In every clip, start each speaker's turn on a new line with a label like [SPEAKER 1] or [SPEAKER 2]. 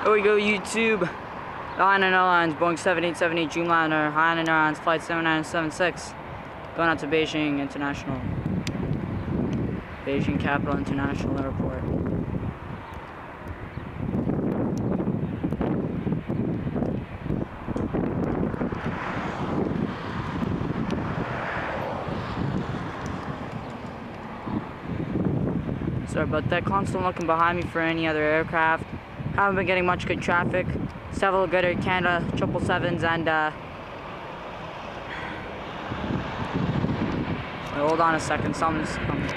[SPEAKER 1] Here we go, YouTube. Hainan Airlines Boeing 7878 Dreamliner, Hainan Airlines Flight 7976, going out to Beijing International. Beijing Capital International Airport. Sorry about that. Constant looking behind me for any other aircraft. Haven't been getting much good traffic. Several good Air Canada 777s and wait, hold on a second, something's coming.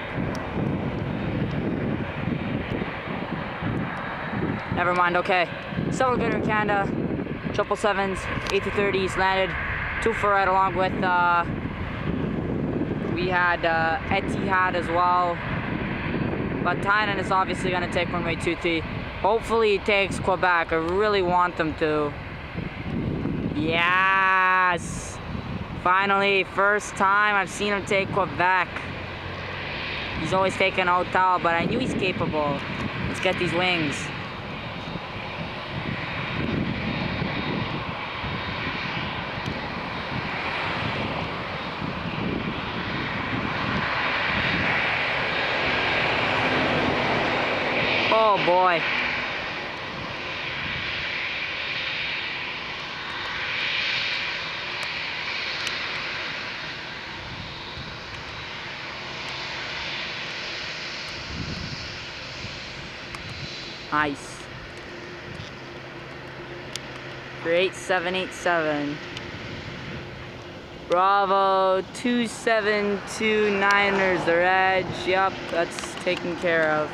[SPEAKER 1] Never mind, okay. Several good Air Canada 777s, A330s landed. 2 for right along with we had Etihad as well. But Hainan is obviously going to take runway 23. Hopefully he takes Quebec. I really want them to. Yes! Finally, first time I've seen him take Quebec. He's always taken Int'l, but I knew he's capable. Let's get these wings. Oh boy. Nice. 38787. Bravo 2729ers, the edge. Yup, that's taken care of.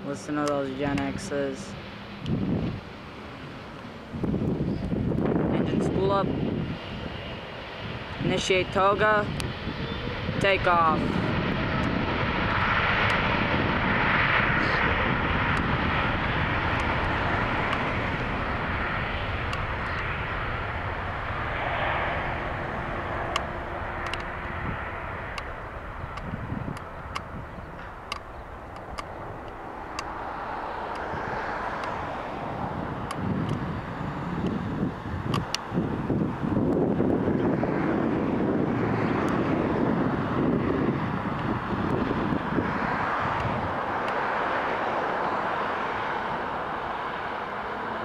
[SPEAKER 1] Listen to those Gen X's. Engine spool up. Initiate toga. Takeoff.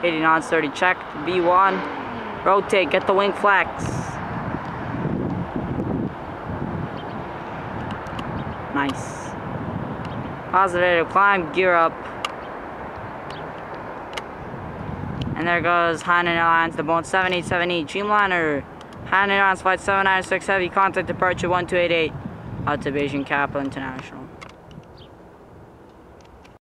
[SPEAKER 1] '80 knots, 30 checked. V1. Rotate, get the wing flex. Nice. Positive climb, gear up. And there goes Hainan Airlines, the Boeing 7878 Dreamliner. Hainan Airlines Flight 796 Heavy, contact departure 1288 out to Beijing Capital International.